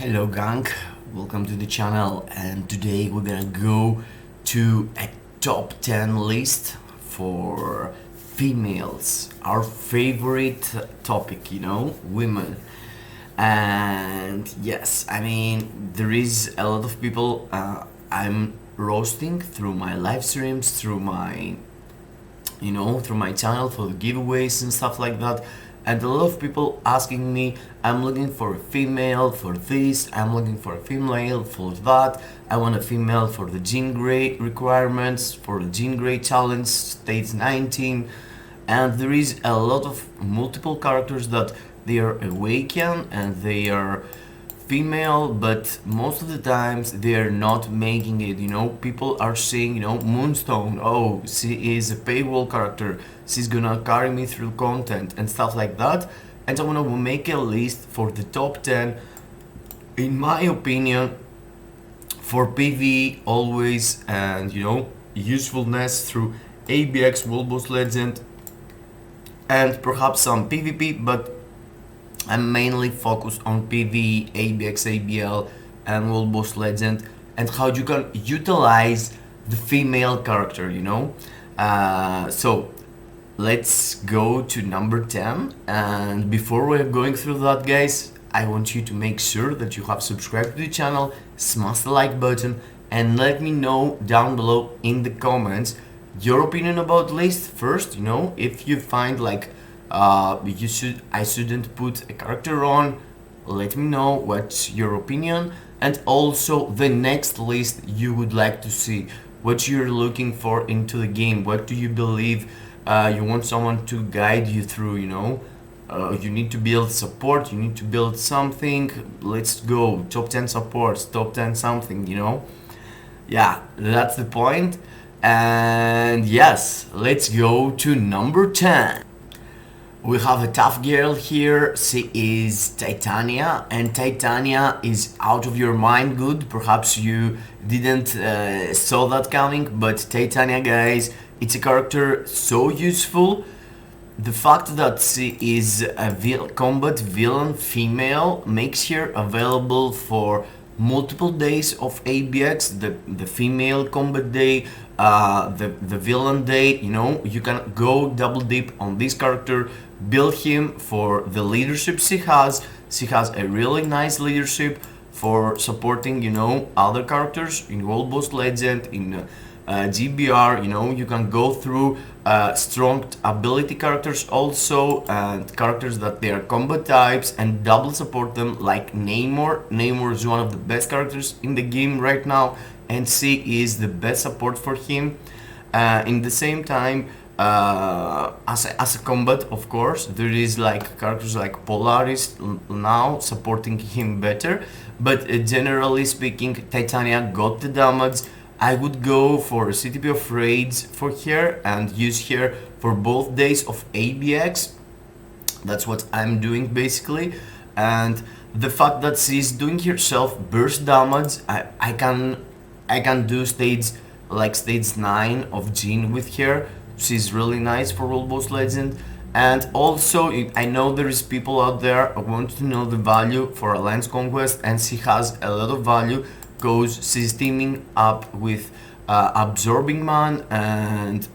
Hello gang, welcome to the channel, and today we're gonna go to a top 10 list for females, our favorite topic, women. And yes, I mean, there is a lot of people I'm roasting through my live streams, through my channel for the giveaways and stuff like that. And a lot of people asking me, I'm looking for a female for this, I'm looking for a female for that, I want a female for the Jean Grey requirements, for the Jean Grey challenge, stage 19. And there is a lot of multiple characters that they are awakened and they are female, but most of the times they're not making it. People are saying, Moonstone, oh, she is a paywall character, she's gonna carry me through content and stuff like that. And I wanna make a list for the top 10, in my opinion, for PVE always, and usefulness through ABX, World Boss Legend, and perhaps some PvP, but I'm mainly focused on PVE, ABX, ABL, and World Boss Legend, and how you can utilize the female character, So let's go to number 10. And before we're going through that, guys, I want you to make sure that you have subscribed to the channel, smash the like button, and let me know down below in the comments your opinion about the list first. If you find like I shouldn't put a character on, let me know what's your opinion, and also the next list you would like to see, what you're looking for into the game, what do you believe you want someone to guide you through. You need to build support, you need to build something, let's go, top 10 supports, top 10 something, yeah, that's the point. And yes, let's go to number 10. We have a tough girl here. She is Titania, and Titania is out of your mind good. Perhaps you didn't saw that coming, but Titania, guys, it's a character so useful. The fact that she is a combat villain female makes her available for multiple days of ABX, the female combat day, the villain day. You can go double dip on this character, build him for the leadership she has. She has a really nice leadership for supporting other characters in World Boss Legend, in GBR. You can go through strong ability characters also, and characters that they are combat types, and double support them, like Namor. Namor is one of the best characters in the game right now, and she is the best support for him. In the same time, as a combat, of course, there is like characters like Polaris now supporting him better, but generally speaking, Titania got the damage. I would go for a CTP of Raids for her and use her for both days of ABX. That's what I'm doing basically. And the fact that she's doing herself burst damage, I can do stage 9 of Jean with her. She's really nice for World Boss Legend. And also, I know there is people out there who want to know the value for Alliance Conquest, and she has a lot of value because she's teaming up with Absorbing Man and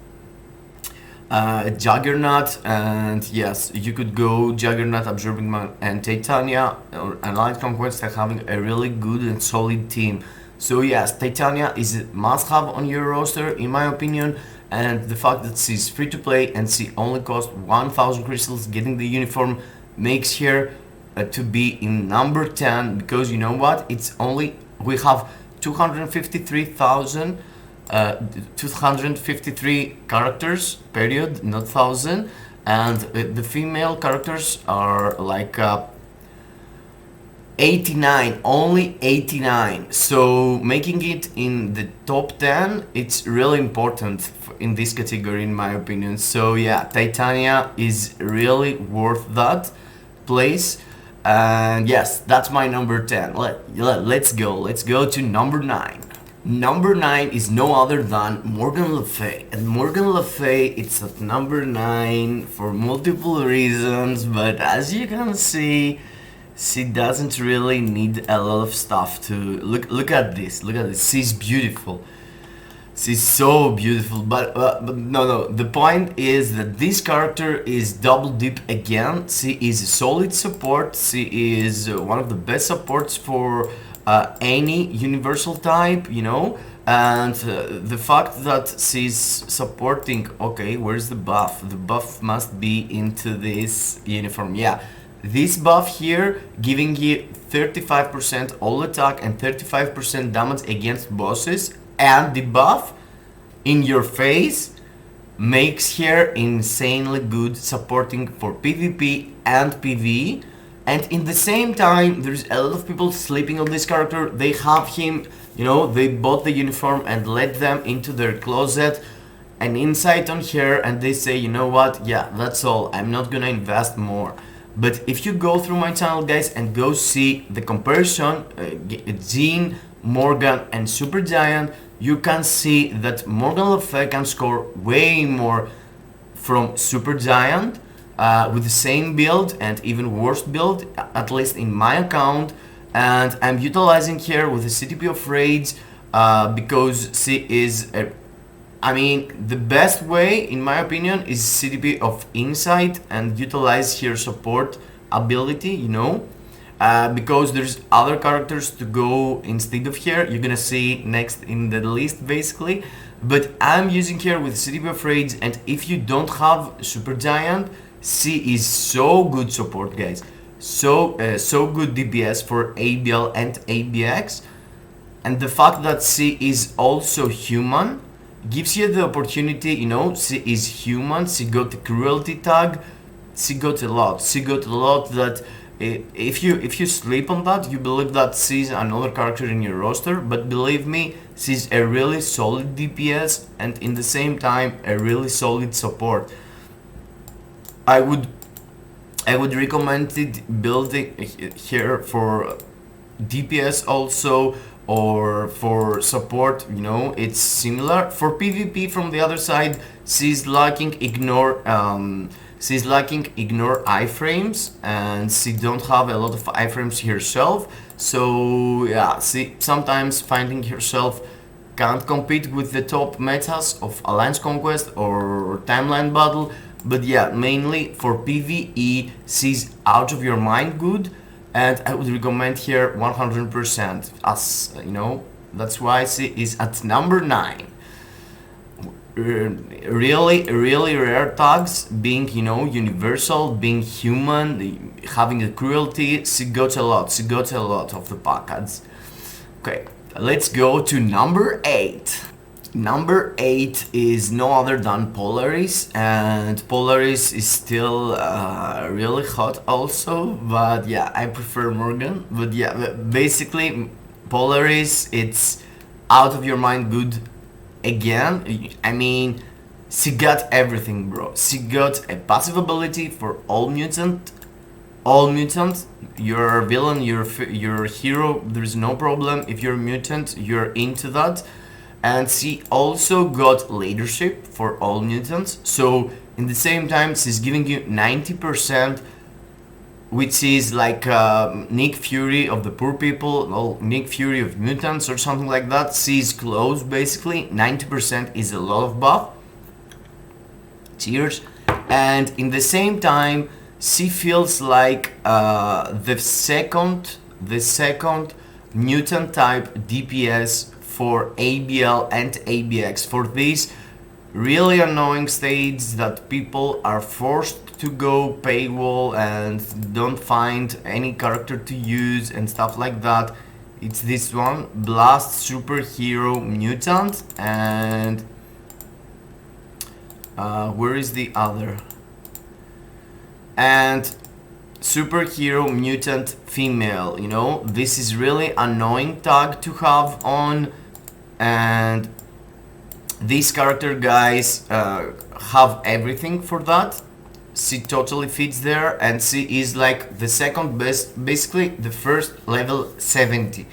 Juggernaut. And yes, you could go Juggernaut, Absorbing Man, and Titania, or Alliance Conquest are having a really good and solid team. So yes, Titania is a must-have on your roster, in my opinion. And the fact that she's free to play and she only costs 1000 crystals getting the uniform makes her to be in number 10, because you know what, we have 253 characters, period, not 1000, and the female characters are like 89, only 89. So making it in the top 10, it's really important in this category, in my opinion. So yeah, Titania is really worth that place. And yes, that's my number 10. Let's go to number 9. Number 9 is no other than Morgan Le Fay. And Morgan Le Fay, it's at number 9 for multiple reasons, but as you can see, She doesn't really need a lot of stuff to look at this. Look at this. She's beautiful. She's so beautiful. But no. The point is that this character is double dip again. She is a solid support. She is one of the best supports for any universal type, you know. And the fact that she's supporting, okay, where's the buff? The buff must be into this uniform. Yeah, this buff here giving you 35% all attack and 35% damage against bosses, and the buff in your face makes her insanely good supporting for PvP and PvE. And in the same time, there's a lot of people sleeping on this character. They have him, you know, they bought the uniform and let them into their closet and insight on her, and they say, you know what, yeah, that's all, I'm not gonna invest more. But if you go through my channel, guys, and go see the comparison, Jean, Morgan and Supergiant, you can see that Morgan Le Fay can score way more from Supergiant with the same build and even worse build, at least in my account. And I'm utilizing her with the CTP of Rage because she is I mean, the best way, in my opinion, is CTP of Insight and utilize her support ability, you know, because there's other characters to go instead of her. You're gonna see next in the list, basically. But I'm using her with CTP of Rage, and if you don't have Supergiant, she is so good support, guys. So good DPS for ABL and ABX. And the fact that she is also human gives you the opportunity, you know, she is human, she got the cruelty tag, she got a lot that if you sleep on that, you believe that she's another character in your roster, but believe me, she's a really solid DPS and in the same time a really solid support. I would recommend it building here for DPS also, or for support, you know, it's similar. For PvP from the other side, she's lacking ignore iframes, and she don't have a lot of iframes herself. So yeah, she sometimes finding herself can't compete with the top metas of Alliance Conquest or Timeline Battle. But yeah, mainly for PvE, she's out of your mind good. And I would recommend here 100%, as you know, that's why she is at number 9. Really rare tags, being, you know, universal, being human, having a cruelty, she got a lot of the packets. Okay, let's go to number 8. Number 8 is no other than Polaris, and Polaris is still really hot also, but yeah, I prefer Morgan. But yeah, basically Polaris, it's out of your mind good again. I mean, she got everything, bro. She got a passive ability for all mutant. You're a villain, you're a hero, there's no problem. If you're a mutant, you're into that. And she also got leadership for all mutants, so in the same time she's giving you 90%, which is like Nick Fury of the poor people, well, Nick Fury of mutants or something like that. She's close, basically 90% is a lot of buff. Cheers. And in the same time she feels like the second mutant type DPS for ABL and ABX, for these really annoying states that people are forced to go paywall and don't find any character to use and stuff like that. It's this one, Blast Superhero Mutant, and where is the other? And Superhero Mutant Female, you know, this is really annoying tag to have on. And these character guys have everything for that. She totally fits there, and she is like the second best, basically the first level 70.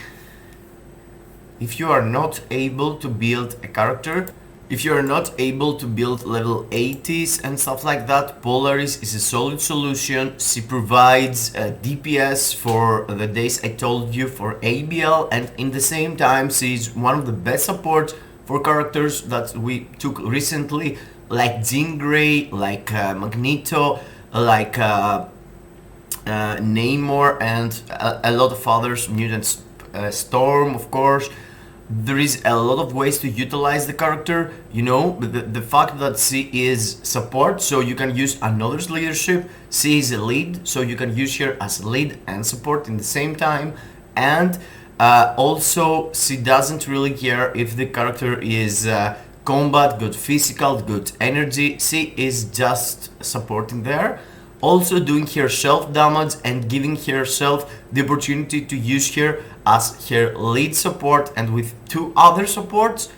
If you are not able to build a character If you're not able to build level 80s and stuff like that, Polaris is a solid solution. She provides DPS for the days I told you for ABL, and in the same time she's one of the best supports for characters that we took recently, like Jean Grey, like Magneto, like Namor, and a lot of others, Mutant Storm, of course. There is a lot of ways to utilize the character, you know, but the fact that she is support, so you can use another's leadership. She is a lead, so you can use her as lead and support in the same time. And also, she doesn't really care if the character is combat, good physical, good energy. She is just supporting there. Also doing her self damage and giving herself the opportunity to use her as her lead support, and with two other supports.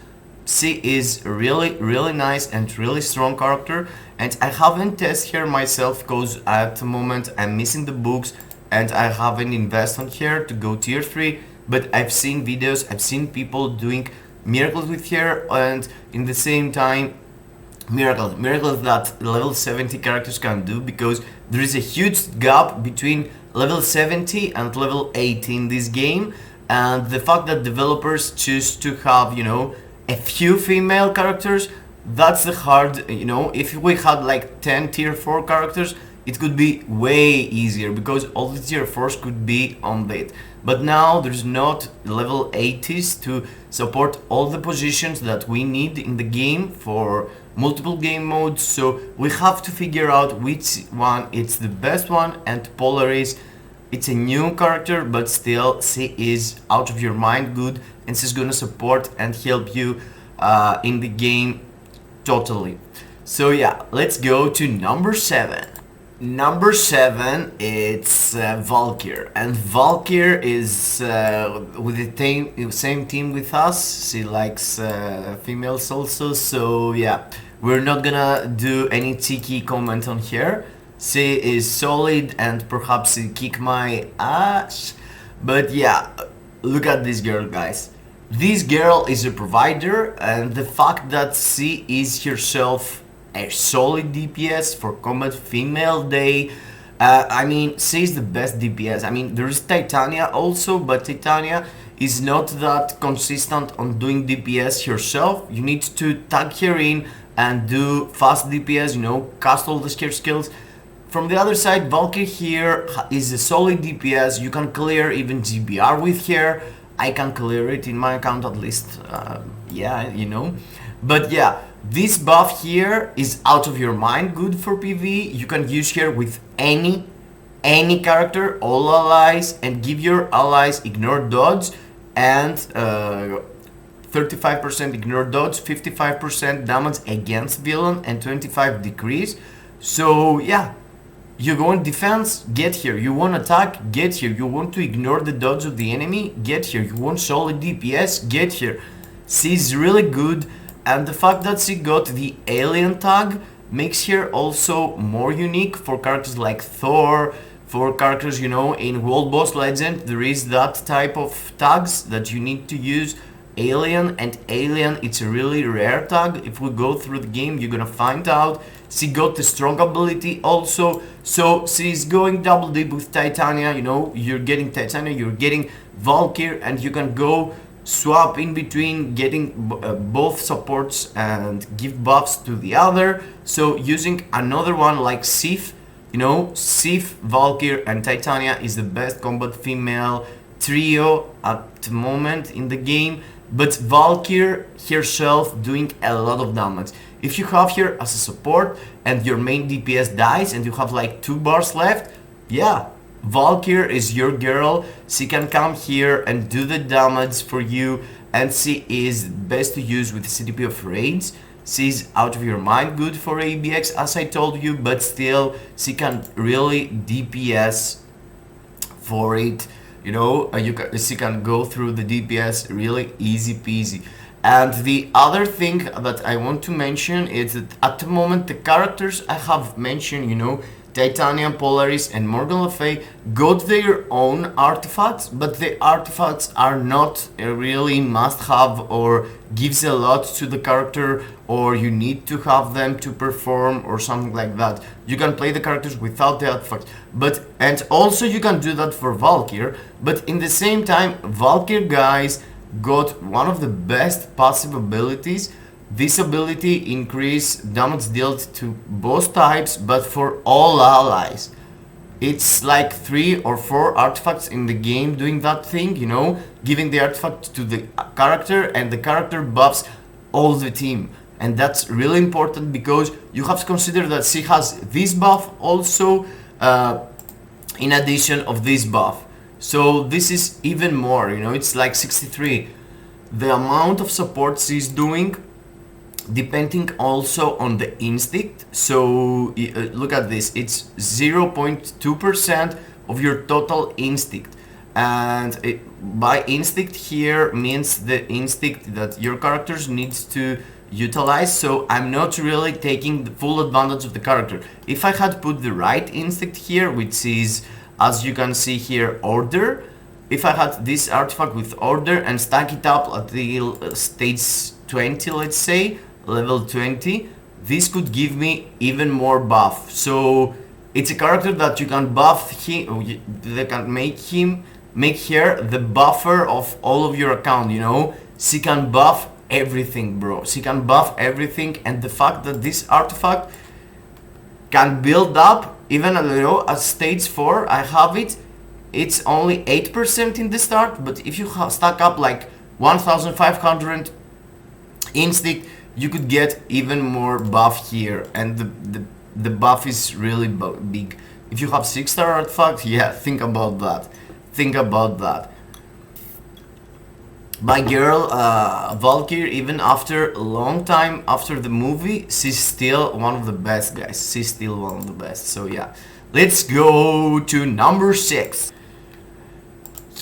She is really nice and really strong character, and I haven't tested her myself because at the moment I'm missing the books and I haven't invested on her to go tier 3, but I've seen videos, I've seen people doing miracles with her, and in the same time miracles that level 70 characters can do, because there is a huge gap between level 70 and level 80 in this game, and the fact that developers choose to have, you know, a few female characters, that's the hard, you know, if we had like 10 tier 4 characters, it could be way easier because all the tier 4s could be on it. But now there's not level 80s to support all the positions that we need in the game for multiple game modes, so we have to figure out which one is the best one. And Polaris, it's a new character, but still she is out of your mind good, and she's gonna support and help you in the game totally. So yeah, let's go to number 7. Number 7, it's Valkyrie, and Valkyrie is with the same team with us. She likes females also, so yeah, we're not gonna do any cheeky comment on her. She is solid and perhaps she kick my ass, but yeah, look at this girl, guys. This girl is a provider, and the fact that she is herself a solid DPS for combat female day. I mean, she's the best DPS. I mean, there is Titania also, but Titania is not that consistent on doing DPS herself. You need to tag her in and do fast DPS, you know, cast all the scare skills. From the other side, Valkyrie here is a solid DPS. You can clear even GBR with her. I can clear it in my account at least, yeah, you know. But yeah, this buff here is out of your mind good for PvE. You can use her with any character, all allies, and give your allies ignore dodge and 35% ignore dodge, 55% damage against villain, and 25 decrease. So yeah, you want defense, get here. You want attack, get here. You want to ignore the dodge of the enemy, get here. You want solid DPS, get here. She's really good, and the fact that she got the alien tag makes her also more unique for characters like Thor, for characters, you know, in World Boss Legend there is that type of tags that you need to use. Alien, and alien, it's a really rare tag. If we go through the game, you're gonna find out. She got the strong ability also, so she's going double dip with Titania. You know, you're getting Titania, you're getting Valkyrie, and you can go swap in between, getting both supports and give buffs to the other. So using another one like Sif, you know, Sif, Valkyrie, and Titania is the best combat female trio at the moment in the game. But Valkyrie herself doing a lot of damage. If you have her as a support and your main DPS dies and you have like 2 bars left, yeah, Valkyrie is your girl. She can come here and do the damage for you, and she is best to use with the CDP of raids. She's out of your mind good for ABX, as I told you, but still she can really DPS for it. You know, she can go through the DPS really easy peasy. And the other thing that I want to mention is that at the moment the characters I have mentioned, you know, Titania, Polaris, and Morgan Le Fay got their own artifacts, but the artifacts are not really must-have or gives a lot to the character, or you need to have them to perform or something like that. You can play the characters without the artifacts, and also you can do that for Valkyrie, but in the same time, Valkyrie guys got one of the best passive abilities. This ability increase damage dealt to both types, but for all allies. It's like 3 or 4 artifacts in the game doing that thing, you know, giving the artifact to the character and the character buffs all the team. And that's really important because you have to consider that she has this buff also in addition of this buff. So this is even more, you know, it's like 63. The amount of support she's doing depending also on the instinct. So look at this, it's 0.2% of your total instinct, and by instinct here means the instinct that your characters needs to utilize. So I'm not really taking the full advantage of the character. If I had put the right instinct here, which is, as you can see here, order, if I had this artifact with order and stack it up at the stage 20, let's say level 20, this could give me even more buff. So it's a character that you can buff him, they can make her the buffer of all of your account, you know. She can buff everything, bro. She can buff everything, and the fact that this artifact can build up even, you know, at stage 4, I have it, it's only 8% in the start, but if you stack up like 1500 instinct, you could get even more buff here, and the buff is really big. If you have 6-star artifact, yeah, think about that. Think about that. My girl, Valkyrie, even after a long time after the movie, she's still one of the best, guys. She's still one of the best. So yeah, let's go to number 6.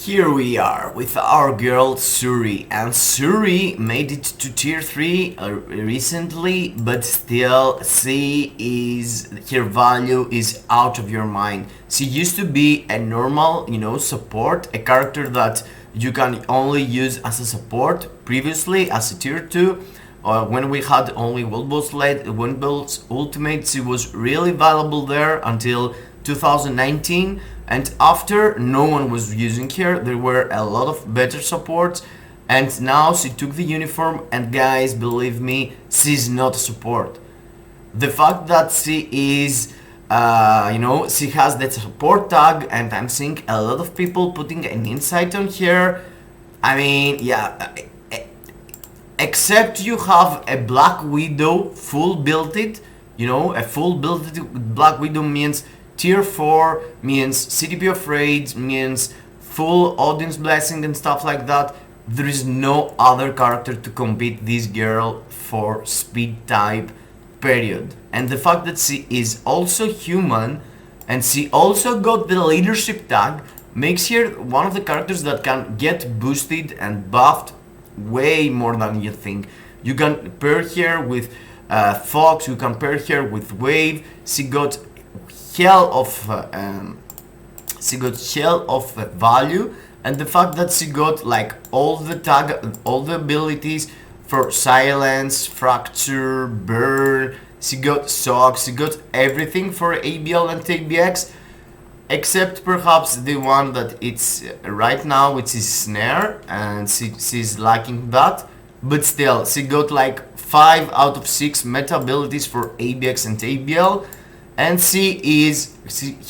Here we are with our girl Shuri, and Shuri made it to tier 3 recently, but still her value is out of your mind. She used to be a normal, you know, support, a character that you can only use as a support previously as a tier 2. When we had only World Boss Ultimate, she was really valuable there until 2019, and after no one was using her. There were a lot of better supports, and now she took the uniform, and guys, believe me, she's not a support. The fact that she is you know, she has that support tag, and I'm seeing a lot of people putting an insight on her. I mean, yeah, except you have a Black Widow full built, you know, a full built Black Widow means tier 4, means CTP of Raids, means full audience blessing and stuff like that. There is no other character to compete this girl for speed type, period. And the fact that she is also human and she also got the leadership tag makes her one of the characters that can get boosted and buffed way more than you think. You can pair her with Fox, you can pair her with Wave. She got hell of value, and the fact that she got like all the abilities for silence, fracture, burn, she got socks, she got everything for ABL and ABX, except perhaps the one that it's right now, which is snare, and she's lacking that. But still, she got like 5 out of 6 meta abilities for ABX and ABL, and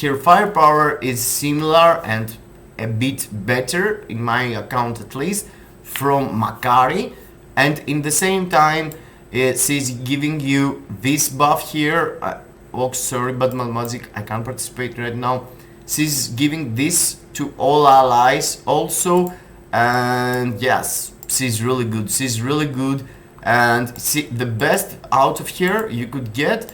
her firepower is similar and a bit better, in my account at least, from Valkyrie. And in the same time, she's giving you this buff here. Oh, sorry, but my magic, I can't participate right now. She's giving this to all allies also, and yes, she's really good. She's really good, and the best out of her you could get.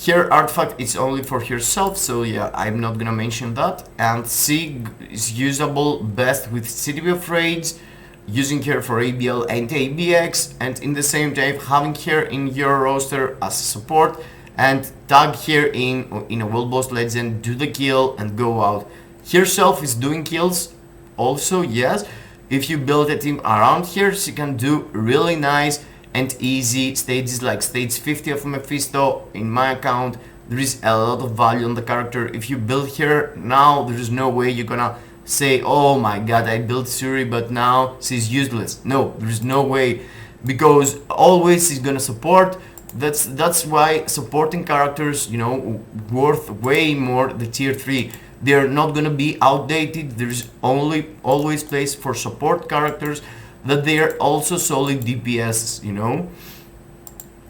Her artifact is only for herself, so yeah, I'm not gonna mention that. And she is usable best with CTP of Raids, using her for ABL and ABX, and in the same time having her in your roster as a support. and tag here in a World Boss Legend, do the kill and go out. Herself is doing kills also, yes. If you build a team around here, she can do really nice and easy stages like stage 50 of Mephisto. In my account, there is a lot of value on the character. If you build her now, there is no way you're gonna say, oh my god, I built Shuri but now she's useless. No, there is no way, because always she's gonna support. That's why supporting characters, you know, worth way more the tier 3. They're not gonna be outdated. There's always place for support characters that they are also solid DPS, you know.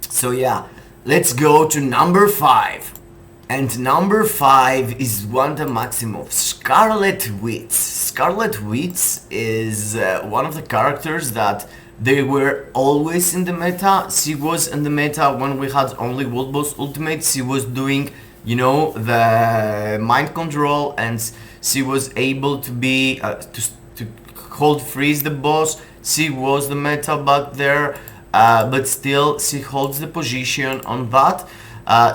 So yeah, let's go to number 5. And number 5 is Wanda Maximoff, Scarlet Witch. Scarlet Witch is one of the characters that they were always in the meta. She was in the meta when we had only World Boss Ultimate. She was doing, you know, the mind control, and she was able to be to hold freeze the boss. She was the meta back there, but still she holds the position on that.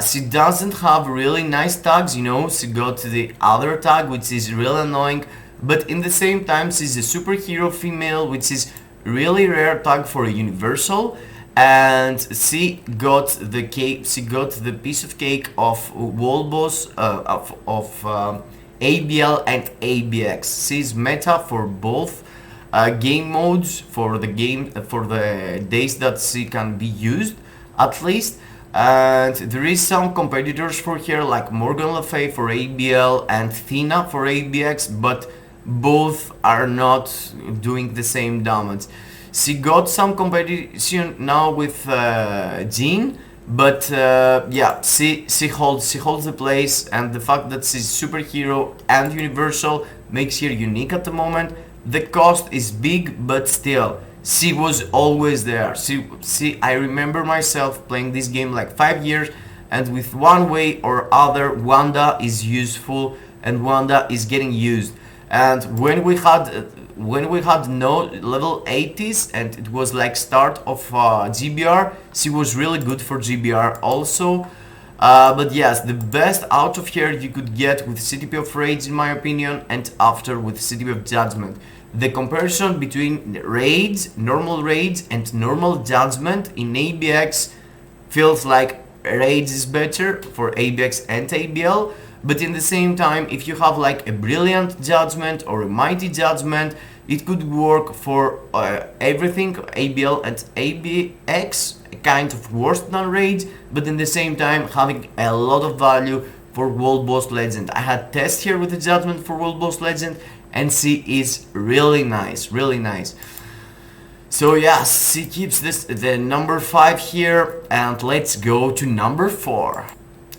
She doesn't have really nice tags, you know. She got the other tag, which is really annoying, but in the same time she's a superhero female, which is really rare tag for a universal. And she got the cake. She got the piece of cake of World Boss of ABL and ABX. She's meta for both game modes, for the days that she can be used, at least. And there is some competitors for here like Morgan Le Fay for ABL and Thina for ABX, but both are not doing the same damage. She got some competition now with Jean, but yeah, she holds the place, and the fact that she's superhero and universal makes her unique at the moment. The cost is big, but still, she was always there. I remember myself playing this game like 5 years, and with one way or other, Wanda is useful and Wanda is getting used. And when we had no level 80s and it was like start of GBR, she was really good for GBR also. But yes, the best out of here you could get with CTP of Rage in my opinion, and after with CTP of Judgment. The comparison between Rage, normal Rage and normal Judgment in ABX feels like Rage is better for ABX and ABL. But in the same time, if you have like a brilliant Judgment or a mighty Judgment, it could work for everything, ABL and ABX, kind of worse than Rage, but in the same time having a lot of value for World Boss Legend. I had test here with the Judgment for World Boss Legend, and she is really nice, really nice. So yes, she keeps the number 5 here, and let's go to number 4.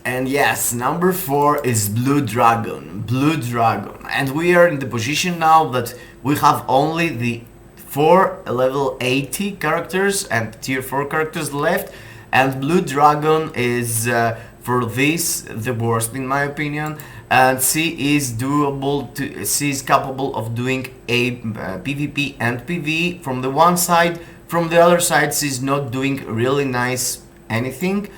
And yes, number 4 is Blue Dragon, and we are in the position now that we have only the 4 level 80 characters and tier 4 characters left, and Blue Dragon is for this the worst in my opinion, and she is capable of doing a PvP and PvE from the one side. From the other side, she's not doing really nice anything.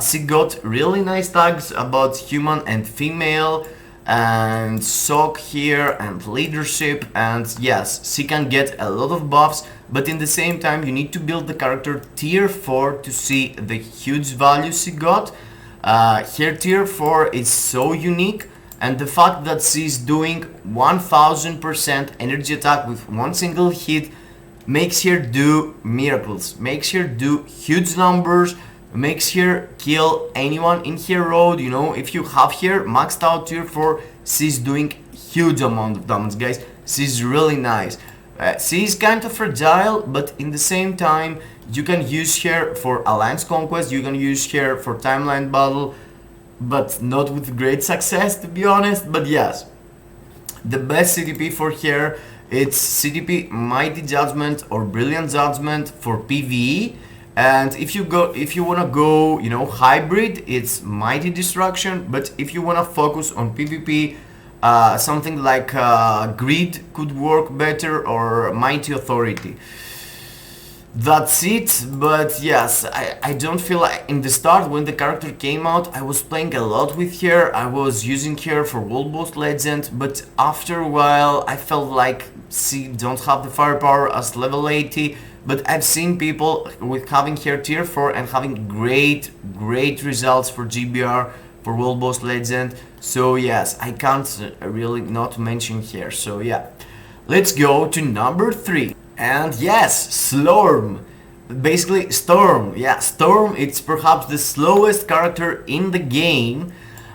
She got really nice tags about human and female and sock here and leadership, and yes, she can get a lot of buffs, but in the same time you need to build the character tier 4 to see the huge value she got. Her tier 4 is so unique, and the fact that she's doing 1000% energy attack with one single hit makes her do miracles, makes her do huge numbers, makes her kill anyone in her road. You know, if you have her maxed out tier 4, she's doing huge amount of damage, guys. She's really nice. She's kind of fragile, but in the same time you can use her for alliance conquest, you can use her for timeline battle, but not with great success, to be honest. But yes, the best CTP for her, it's CTP Mighty Judgment or Brilliant Judgment for PVE. And if you wanna go, you know, hybrid, it's Mighty Destruction. But if you wanna focus on PvP, something like Greed could work better, or Mighty Authority. That's it, but yes, I don't feel like in the start when the character came out, I was playing a lot with her, I was using her for World Boss Legend, but after a while I felt like she don't have the firepower as level 80, but I've seen people with having her tier 4 and having great results for GBR, for World Boss Legend, so yes, I can't really not mention her, so yeah. Let's go to number 3. And yes, Storm. Basically, Storm. Yeah, Storm, it's perhaps the slowest character in the game.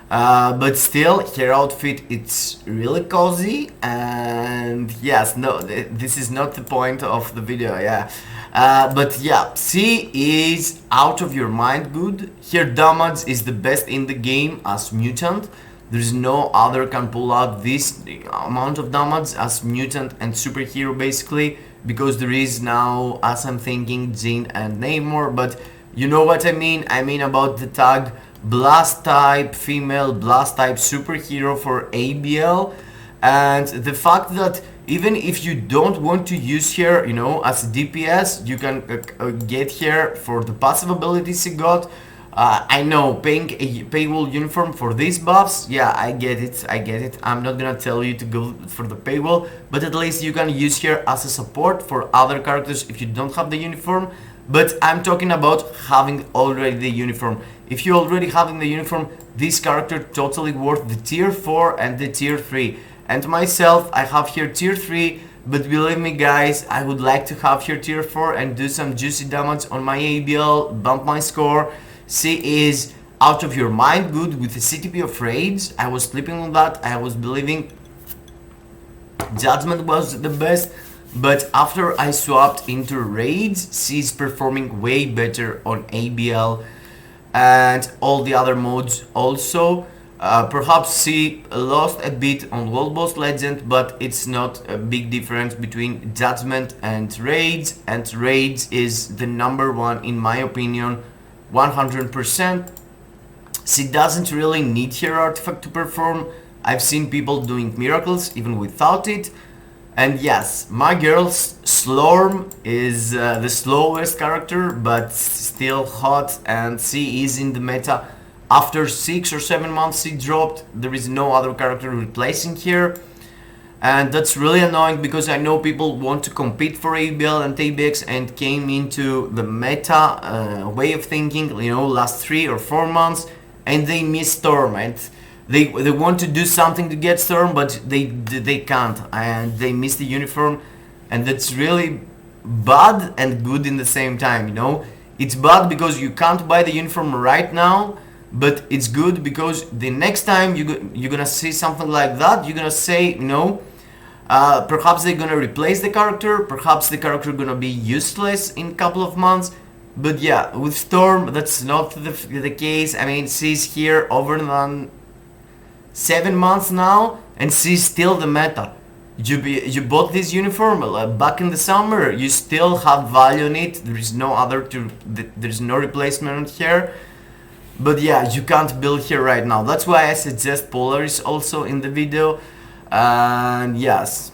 But still, her outfit, it's really cozy. And yes, no, this is not the point of the video, yeah. But yeah, she is out of your mind good. Her damage is the best in the game as mutant. There's no other can pull out this amount of damage as mutant and superhero basically, because there is now, as I'm thinking, Jean and Namor, but you know what I mean? I mean about the tag Blast type female, Blast type superhero for ABL, and the fact that even if you don't want to use her, you know, as a DPS, you can get her for the passive abilities she got. I know, paying a paywall uniform for these buffs, yeah, I get it. I'm not gonna tell you to go for the paywall, but at least you can use her as a support for other characters if you don't have the uniform. But I'm talking about having already the uniform. If you're already having the uniform, this character totally worth the tier 4 and the tier 3. And myself, I have here tier 3, but believe me guys, I would like to have here tier 4 and do some juicy damage on my ABL, bump my score. She is out of your mind good with the CTP of raids. I was sleeping on that. I was believing Judgment was the best, but after I swapped into raids, she's performing way better on ABL and all the other modes also. Perhaps she lost a bit on World Boss Legend, but it's not a big difference between Judgment and Raids is the number one in my opinion, 100%. She doesn't really need her artifact to perform. I've seen people doing miracles even without it. And yes, my girl Storm is the slowest character, but still hot, and she is in the meta. After 6 or 7 months she dropped, there is no other character replacing her. And that's really annoying because I know people want to compete for ABL and ABX and came into the meta way of thinking, you know, last 3 or 4 months, and they miss Storm, and they want to do something to get Storm, but they can't, and they miss the uniform, and that's really bad and good in the same time, you know. It's bad because you can't buy the uniform right now, but it's good because the next time you're gonna see something like that, you're gonna say, you know, perhaps they're gonna replace the character, perhaps the character gonna be useless in a couple of months. But yeah, with Storm, that's not the case. I mean, she's here over than 7 months now, and she's still the meta. You bought this uniform back in the summer, you still have value on it. There is no there's no replacement here. But yeah, you can't build here right now. That's why I suggest Polaris also in the video. And yes,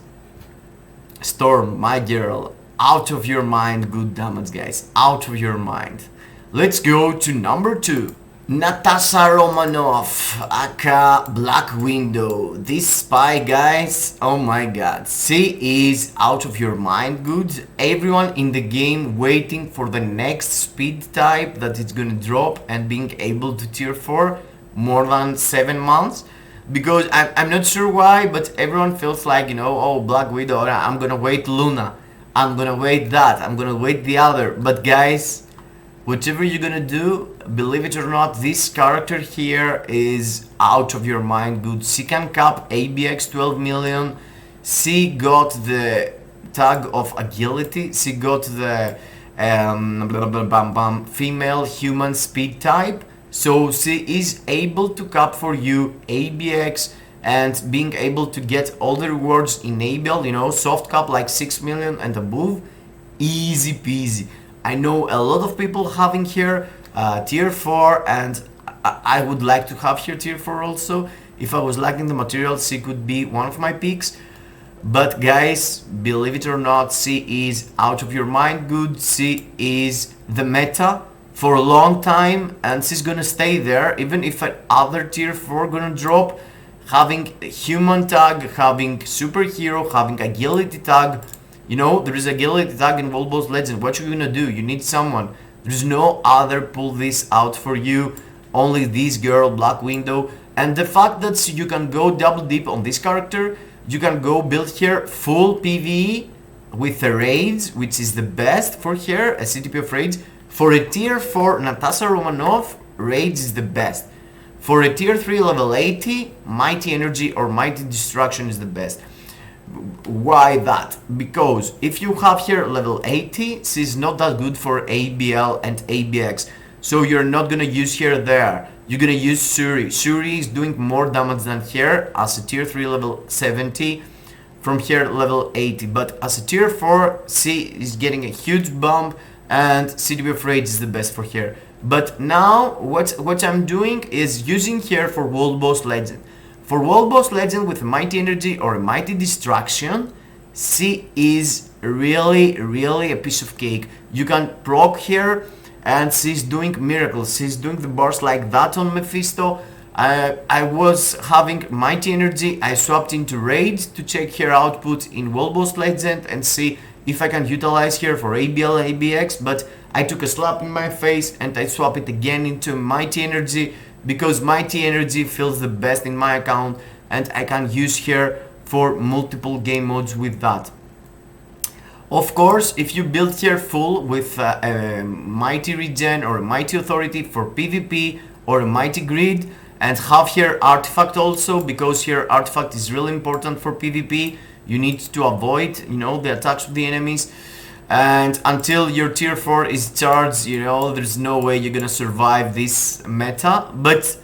Storm, my girl, out of your mind, good damage guys, out of your mind. Let's go to number 2. Natasha Romanoff, aka Black Widow. This spy guys, oh my god, she is out of your mind good. Everyone in the game waiting for the next speed type that it's gonna drop and being able to tier 4 more than 7 months. Because I'm not sure why, but everyone feels like, you know, oh, Black Widow, I'm gonna wait Luna, I'm gonna wait that, I'm gonna wait the other. But guys, whatever you're gonna do, believe it or not, this character here is out of your mind good. She can cap ABX 12 million. She got the tag of agility. She got the female human speed type. So she is able to cap for you ABX and being able to get all the rewards in ABL, you know, soft cap like 6 million and above. Easy peasy. I know a lot of people having here tier 4, and I would like to have here tier 4 also. If I was lacking the materials, she could be one of my picks. But guys, believe it or not, C is out of your mind good. C is the meta for a long time, and she's gonna stay there even if other tier 4 gonna drop. Having human tag, having superhero, having agility tag. You know, there is agility tag in World Boss Legend. What you gonna do? You need someone. There's no other pull this out for you. Only this girl, Black Widow. And the fact that you can go double dip on this character, you can go build here full PVE with the raids, which is the best for here, a CTP of raids. For a tier 4 Natasha Romanoff, raids is the best. For a tier 3 level 80, Mighty Energy or Mighty Destruction is the best. Why that? Because if you have here level 80, she's not that good for ABL and ABX. So you're not gonna use here there. You're gonna use Shuri. Shuri is doing more damage than here as a tier 3 level 70 from here level 80. But as a tier 4, she is getting a huge bump and CTP of Rage is the best for here. But now what I'm doing is using here for World Boss Legend. For World Boss Legend with Mighty Energy or Mighty Destruction, she is really a piece of cake. You can proc here and she's doing miracles. She's doing the bars like that on Mephisto. I was having Mighty Energy, I swapped into Raid to check her output in World Boss Legend and see if I can utilize her for ABL ABX, but I took a slap in my face and I swap it again into Mighty Energy because Mighty Energy feels the best in my account and I can use her for multiple game modes with that. Of course, if you build here full with a Mighty Regen or a Mighty Authority for PvP or a Mighty Grid and have here Artifact also, because here Artifact is really important for PvP, you need to avoid, you know, the attacks of the enemies. And until your tier 4 is charged, you know, there's no way you're gonna survive this meta. But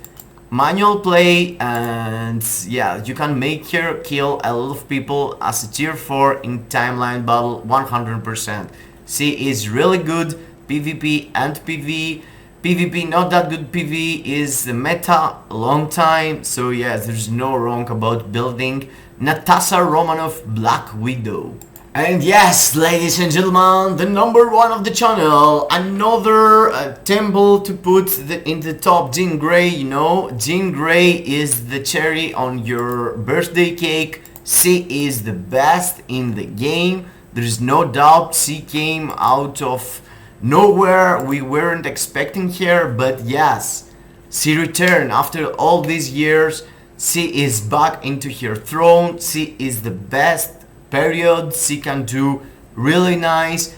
manual play and yeah, you can make here kill a lot of people as a tier 4 in timeline battle 100%. She is really good PvP and PvE. PvP not that good, PvE is the meta long time, so yeah, there's no wrong about building Natasha Romanoff Black Widow. And yes, ladies and gentlemen, the number 1 of the channel, another temple to put in the top, Jean Grey, you know. Jean Grey is the cherry on your birthday cake. She is the best in the game, there's no doubt. She came out of nowhere, we weren't expecting her, but yes, she returned after all these years. She is back into her throne, she is the best. Period. She can do really nice.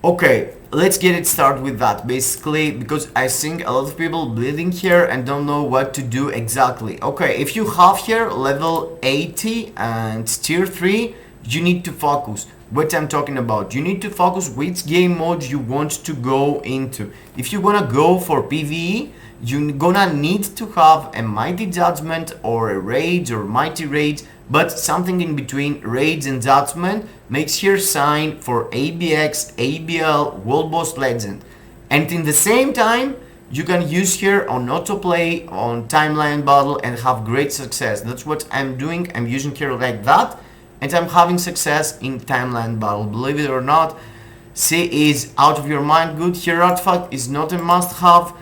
Okay, let's get it started with that basically, because I think a lot of people bleeding here and don't know what to do exactly. Okay, if you have here level 80 and tier 3, you need to focus. What I'm talking about, you need to focus which game mode you want to go into. If you wanna go for PvE, you're gonna need to have a Mighty Judgment or a Rage or Mighty Rage, but something in between Rage and Judgment. Makes here sign for ABX, ABL, World Boss Legend. And in the same time, you can use here on autoplay, on timeline battle and have great success. That's what I'm doing, I'm using here like that. And I'm having success in timeline battle, believe it or not. She is out of your mind good. Here artifact is not a must-have.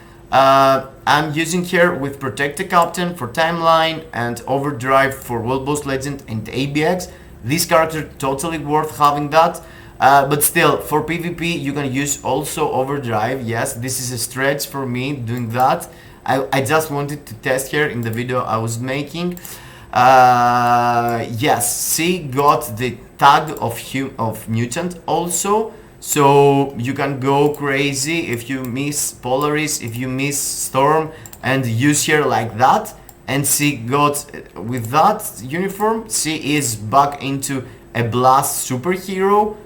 I'm using here with Protect the Captain for timeline and Overdrive for World Boss Legend and ABX. This character totally worth having that. But still, for PvP you can use also Overdrive. Yes, this is a stretch for me doing that. I just wanted to test here in the video I was making. Yes, she got the tag of mutant also, so you can go crazy if you miss Polaris, if you miss Storm and use her like that. And she got, with that uniform, she is back into a Blast superhero,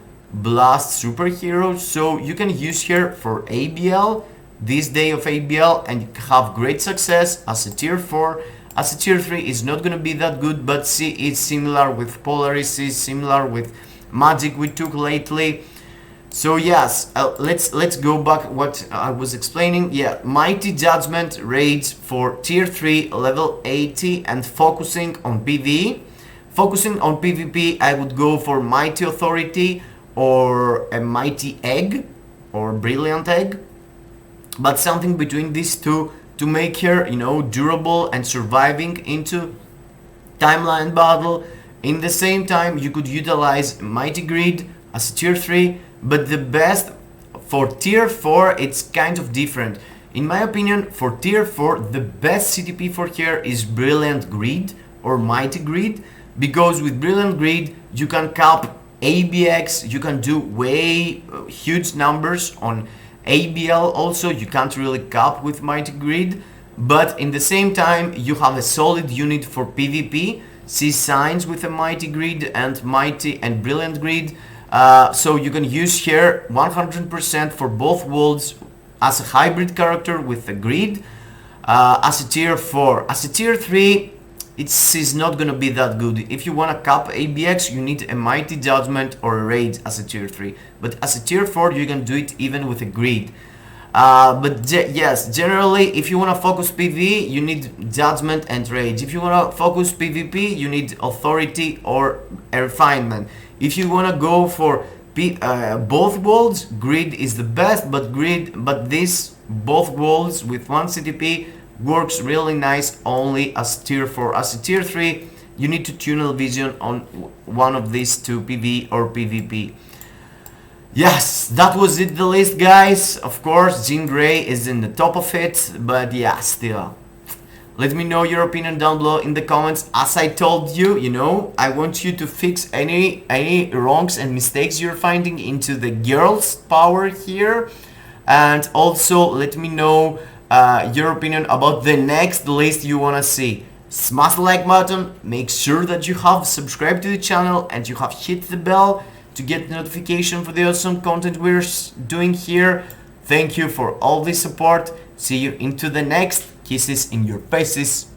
so you can use her for ABL, this day of ABL, and have great success as a tier 4. As a tier 3 is not gonna be that good, but she is similar with Polaris, is similar with Magic we took lately. So yes, let's go back what I was explaining. Yeah, Mighty Judgment raids for tier 3 level 80 and focusing on PvE. focusing on PvP, I would go for Mighty Authority or a Mighty Egg or Brilliant Egg, but something between these two to make her, you know, durable and surviving into timeline battle. In the same time, you could utilize Mighty Grid as a tier 3, but the best for tier 4, it's kind of different. In my opinion, for tier 4, the best CTP for her is Brilliant Grid or Mighty Grid, because with Brilliant Grid you can cap ABX, you can do way huge numbers on ABL. Also, you can't really cap with Mighty Grid, but in the same time you have a solid unit for PvP. See signs with a Mighty Grid and Mighty and Brilliant Grid, so you can use here 100% for both worlds as a hybrid character with a grid, as a tier 4. As a tier 3, it's not gonna be that good. If you wanna cap ABX, you need a Mighty Judgment or a Rage as a tier 3, but as a tier 4 you can do it even with a grid. But yes, generally, if you want to focus PvE, you need Judgment and Rage. If you want to focus PvP, you need Authority or a Refinement. If you want to go for both worlds, Grid is the best, but this both worlds with one CTP works really nice only as tier 4. As a tier 3, you need to tunnel vision on one of these two, PvE or PvP. Yes, that was it, the list, guys. Of course, Jean Grey is in the top of it, but yeah, still. Let me know your opinion down below in the comments. As I told you, you know, I want you to fix any wrongs and mistakes you're finding into the girls' power here. And also, let me know your opinion about the next list you wanna see. Smash the like button, make sure that you have subscribed to the channel and you have hit the bell to get notification for the awesome content we're doing here. Thank you for all the support. See you into the next. Kisses in your faces.